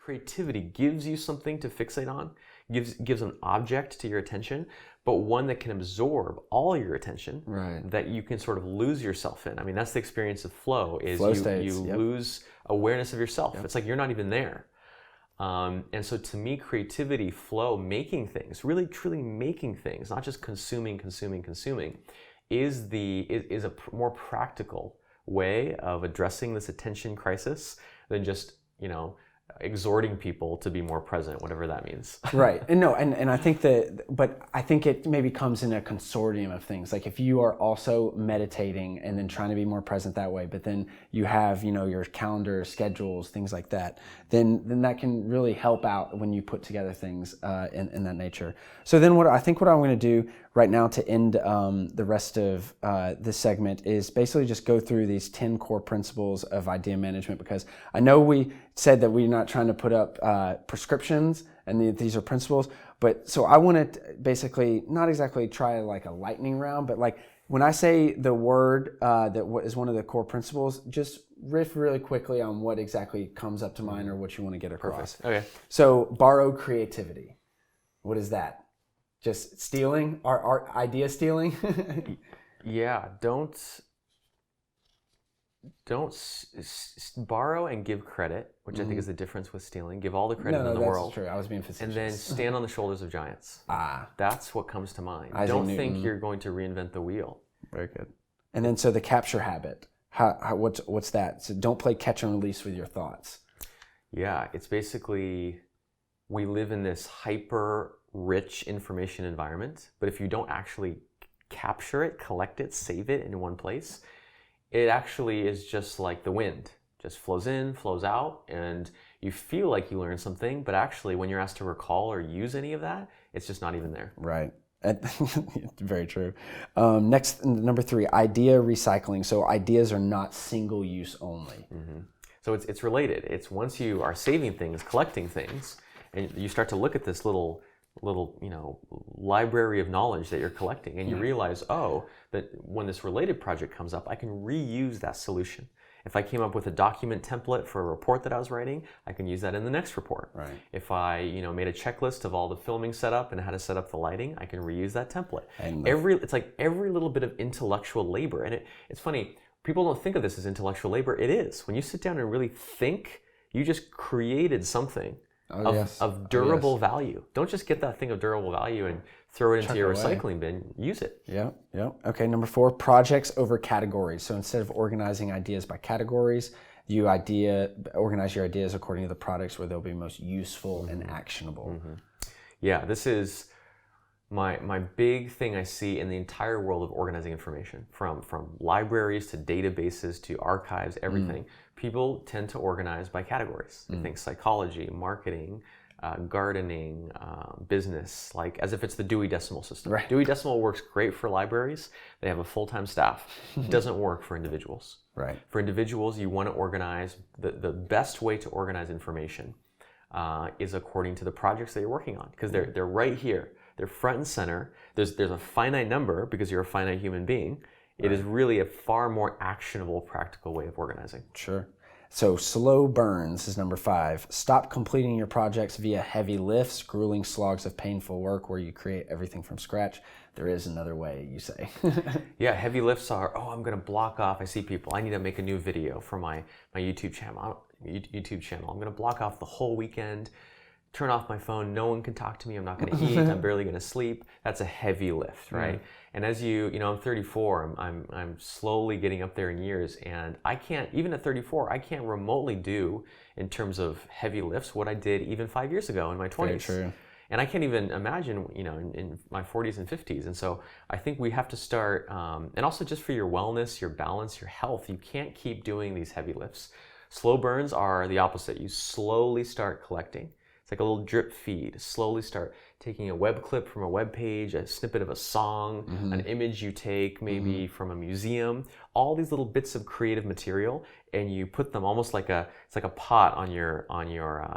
creativity gives you something to fixate on, gives an object to your attention, but one that can absorb all your attention, that you can sort of lose yourself in. I mean, that's the experience of flow, is you lose awareness of yourself. It's like you're not even there. And so to me, creativity, flow, making things, really truly making things, not just consuming, is a more practical way of addressing this attention crisis than just, exhorting people to be more present, whatever that means. Right. And I think but I think it maybe comes in a consortium of things. Like if you are also meditating and then trying to be more present that way, but then you have, your calendar, schedules, things like that, then that can really help out when you put together things in that nature. So then what I'm going to do right now to end the rest of this segment is basically just go through these 10 core principles of idea management, because I know we said that we're not trying to put up prescriptions and these are principles, but so I want to basically not exactly try like a lightning round, but like when I say the word that is one of the core principles, just riff really quickly on what exactly comes up to mind or what you want to get across. Perfect. Okay. So borrowed creativity. What is that? Just stealing? Art idea stealing? Yeah, don't borrow and give credit, which I think is the difference with stealing. Give all the credit in the world. That's true. I was being facetious. And then stand on the shoulders of giants. That's what comes to mind. Don't think you're going to reinvent the wheel. Very good. And then so the capture habit. What's that? So don't play catch and release with your thoughts. Yeah, it's basically, we live in this hyper rich information environment, but if you don't actually capture it, collect it, save it in one place, it actually is just like the wind, just flows in, flows out, and you feel like you learned something, but actually when you're asked to recall or use any of that, it's just not even there. Right. Very true. Next, number 3, idea recycling. So ideas are not single use only. Mm-hmm. So it's related. It's once you are saving things, collecting things, and you start to look at this little library of knowledge that you're collecting, and you realize, that when this related project comes up, I can reuse that solution. If I came up with a document template for a report that I was writing, I can use that in the next report. Right. If I, made a checklist of all the filming setup and how to set up the lighting, I can reuse that template. It's like every little bit of intellectual labor, and it's funny. People don't think of this as intellectual labor. It is. When you sit down and really think, you just created something of durable value. Don't just get that thing of durable value and throw it into your recycling bin. Use it. Yeah. Okay, number 4, projects over categories. So instead of organizing ideas by categories, you organize your ideas according to the products where they'll be most useful and actionable. Mm-hmm. Yeah, this is my big thing I see in the entire world of organizing information, from libraries to databases to archives, everything. People tend to organize by categories. They think psychology, marketing, gardening, business, like as if it's the Dewey Decimal System. Right. Dewey Decimal works great for libraries. They have a full-time staff. It doesn't work for individuals. Right. For individuals, you want to organize, the best way to organize information is according to the projects that you're working on, because they're right here. They're front and center. There's a finite number because you're a finite human being. It is really a far more actionable, practical way of organizing. Sure. So slow burns is number 5. Stop completing your projects via heavy lifts, grueling slogs of painful work where you create everything from scratch. There is another way, you say. Yeah, heavy lifts are, I'm going to block off. I see people, I need to make a new video for my YouTube channel. I'm going to block off the whole weekend, turn off my phone, no one can talk to me, I'm not going to eat, I'm barely going to sleep. That's a heavy lift, right? And as I'm 34, I'm slowly getting up there in years, and I can't, even at 34, I can't remotely do, in terms of heavy lifts, what I did even 5 years ago in my 20s. Very true. And I can't even imagine, in my 40s and 50s. And so I think we have to start, and also just for your wellness, your balance, your health, you can't keep doing these heavy lifts. Slow burns are the opposite. You slowly start collecting. It's like a little drip feed. Slowly start taking a web clip from a web page, a snippet of a song, an image you take maybe from a museum, all these little bits of creative material, and you put them almost like it's like a pot on your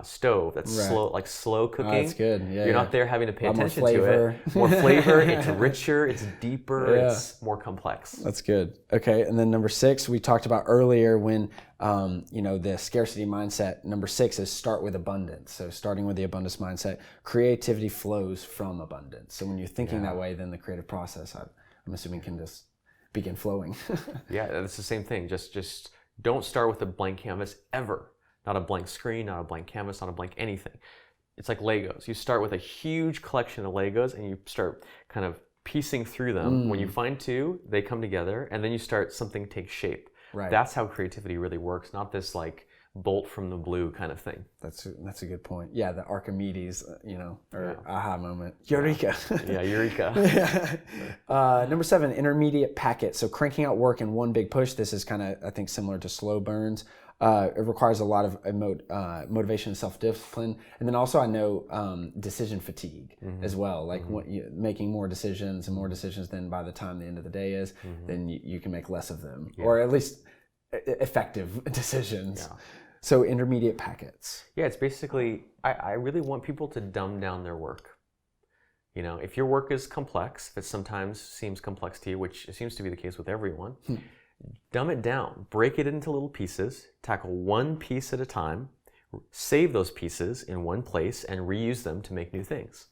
stove that's slow cooking. Oh, that's good. Yeah, You're not there having to pay attention to it. More flavor. It's richer. It's deeper. It's more complex. That's good. Okay, and then number 6 we talked about earlier when the scarcity mindset. Number 6 is start with abundance. So starting with the abundance mindset, creativity flows from abundance. So when you're thinking that way, then the creative process, I'm assuming, can just begin flowing. Yeah, it's the same thing. Just don't start with a blank canvas ever. Not a blank screen, not a blank canvas, not a blank anything. It's like Legos. You start with a huge collection of Legos and you start kind of piecing through them. When you find 2, they come together, and then you start something takes shape. Right. That's how creativity really works, not this like bolt from the blue kind of thing. That's a good point. Yeah, the Archimedes, aha moment. Eureka. Yeah, eureka. Number 7, intermediate packet. So cranking out work in one big push. This is kind of, I think, similar to slow burns. It requires a lot of motivation and self-discipline. And then also I know decision fatigue as well. Like making more decisions than by the time the end of the day is, then you can make less of them. Yeah. Or at least effective decisions. Yeah. So intermediate packets. Yeah, it's basically, I really want people to dumb down their work. If your work is complex, if it sometimes seems complex to you, which seems to be the case with everyone, dumb it down, break it into little pieces, tackle one piece at a time, save those pieces in one place, and reuse them to make new things.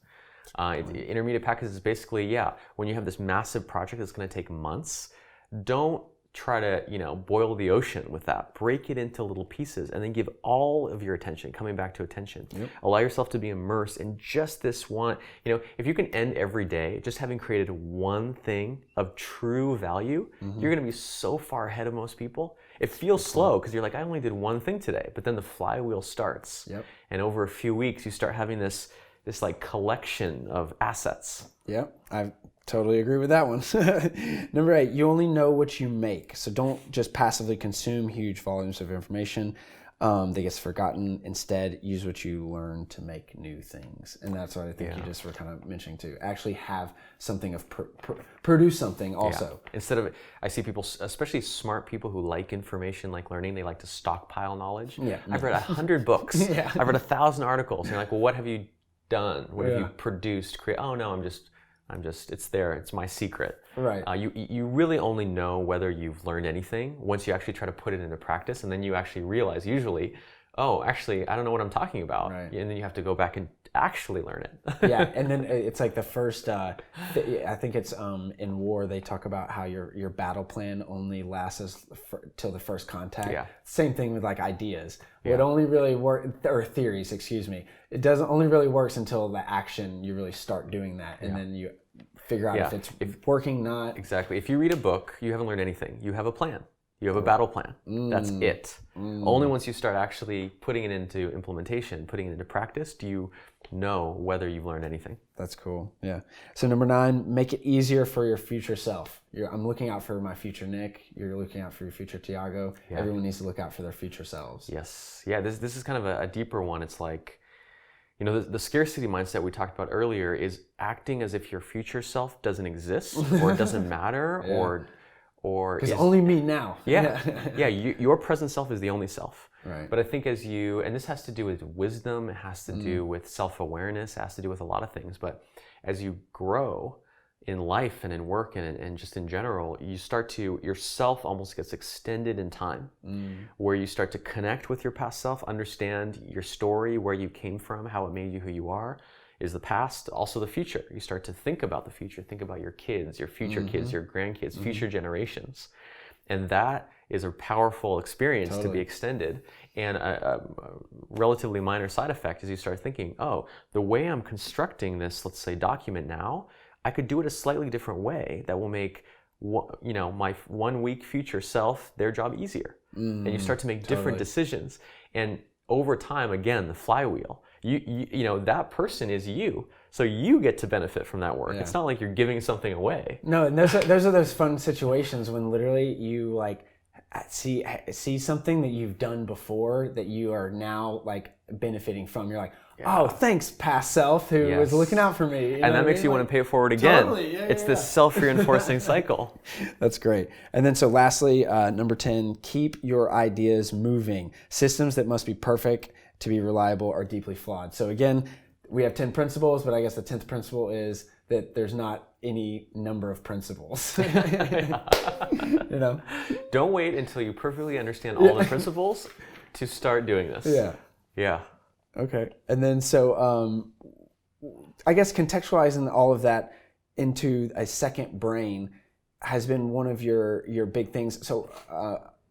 Intermediate packets is basically, when you have this massive project that's going to take months, don't try to, boil the ocean with that. Break it into little pieces and then give all of your attention, coming back to attention. Yep. Allow yourself to be immersed in just this one. If you can end every day just having created one thing of true value, you're going to be so far ahead of most people. It feels slow because you're like, I only did one thing today, but then the flywheel starts. Yep. And over a few weeks, you start having this like collection of assets. Yep. I totally agree with that one. Number 8, you only know what you make. So don't just passively consume huge volumes of information that gets forgotten. Instead, use what you learn to make new things. And that's what I think you just were kind of mentioning too. Actually have something of produce something also. Yeah. Instead of, I see people, especially smart people who like information, like learning, they like to stockpile knowledge. Yeah. I've read 100 books. I've read 1,000 articles. And you're like, well, what have you done? What have you produced? Oh no, I'm just, it's there. It's my secret. Right. You really only know whether you've learned anything once you actually try to put it into practice, and then you actually realize usually, oh, actually, I don't know what I'm talking about. Right. And then you have to go back and actually learn it. Yeah, and then it's like the first, I think it's in war, they talk about how your battle plan only lasts till the first contact. Yeah. Same thing with like ideas. Yeah. It only really or theories, excuse me. It doesn't only really works until the action, you really start doing that. And then you figure out if it's working, not. Exactly. If you read a book, you haven't learned anything. You have a plan. You have a battle plan. That's it. Only once you start actually putting it into implementation, putting it into practice, do you know whether you've learned anything. That's cool. Yeah. So number 9, make it easier for your future self. I'm looking out for my future Nick. You're looking out for your future Tiago. Yeah. Everyone needs to look out for their future selves. Yes. Yeah. This is kind of a deeper one. It's like, the scarcity mindset we talked about earlier is acting as if your future self doesn't exist or it doesn't matter or because only me now. Your present self is the only self. Right. But I think and this has to do with wisdom, it has to do with self-awareness, it has to do with a lot of things. But as you grow in life and in work and just in general, yourself almost gets extended in time, where you start to connect with your past self, understand your story, where you came from, how it made you who you are. Is the past, also the future. You start to think about the future, think about your kids, your future kids, your grandkids, future generations. And that is a powerful experience to be extended. And a relatively minor side effect is you start thinking, oh, the way I'm constructing this, let's say, document now, I could do it a slightly different way that will make my 1 week future self, their job easier. And you start to make different decisions. And over time, again, the flywheel. That person is you, so you get to benefit from that work. It's not like you're giving something away. No, and those are those fun situations when literally you like see something that you've done before that you are now like benefiting from. You're like, oh, thanks, past self who was looking out for me. And that makes you want to pay it forward again. Totally. It's this self-reinforcing cycle. That's great. And then so lastly, number 10, keep your ideas moving. Systems that must be perfect to be reliable are deeply flawed. So again, we have 10 principles, but I guess the 10th principle is that there's not any number of principles. You know? Don't wait until you perfectly understand all the principles to start doing this. Yeah. Okay. And then so I guess contextualizing all of that into a second brain has been one of your big things. So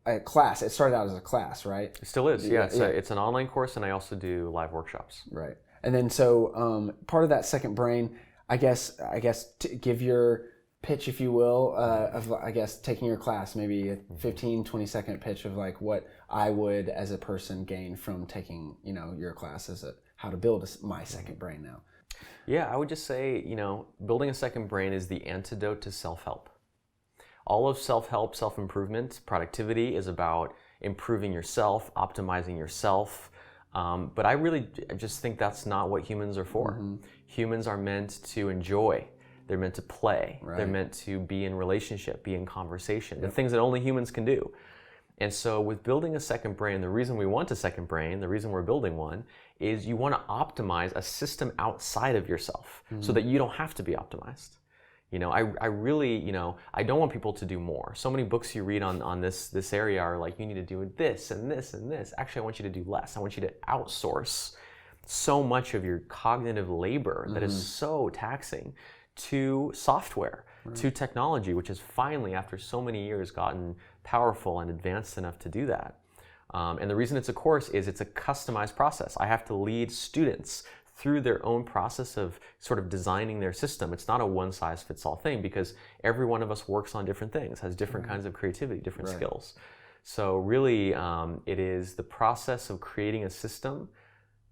a class, it started out as a class, right? It still is, yeah. It's an online course, and I also do live workshops. Right. And then so part of that second brain, I guess to give your pitch, if you will, of I guess taking your class, maybe a 15, 20-second pitch of like what I would as a person gain from taking, your class as how to build my second brain now. Yeah, I would just say, building a second brain is the antidote to self-help. All of self-help, self-improvement, productivity is about improving yourself, optimizing yourself. But I just think that's not what humans are for. Mm-hmm. Humans are meant to enjoy. They're meant to play. Right. They're meant to be in relationship, be in conversation, the things that only humans can do. And so with building a second brain, the reason we want a second brain, the reason we're building one, is you want to optimize a system outside of yourself so that you don't have to be optimized. I really, I don't want people to do more. So many books you read on this area are like, you need to do this and this and this. Actually, I want you to do less. I want you to outsource so much of your cognitive labor that is so taxing to software, to technology, which has finally, after so many years, gotten powerful and advanced enough to do that. And the reason it's a course is it's a customized process. I have to lead students through their own process of sort of designing their system. It's not a one-size-fits-all thing because every one of us works on different things, has different kinds of creativity, different skills. So really, it is the process of creating a system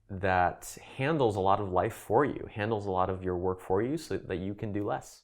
that handles a lot of life for you, handles a lot of your work for you so that you can do less.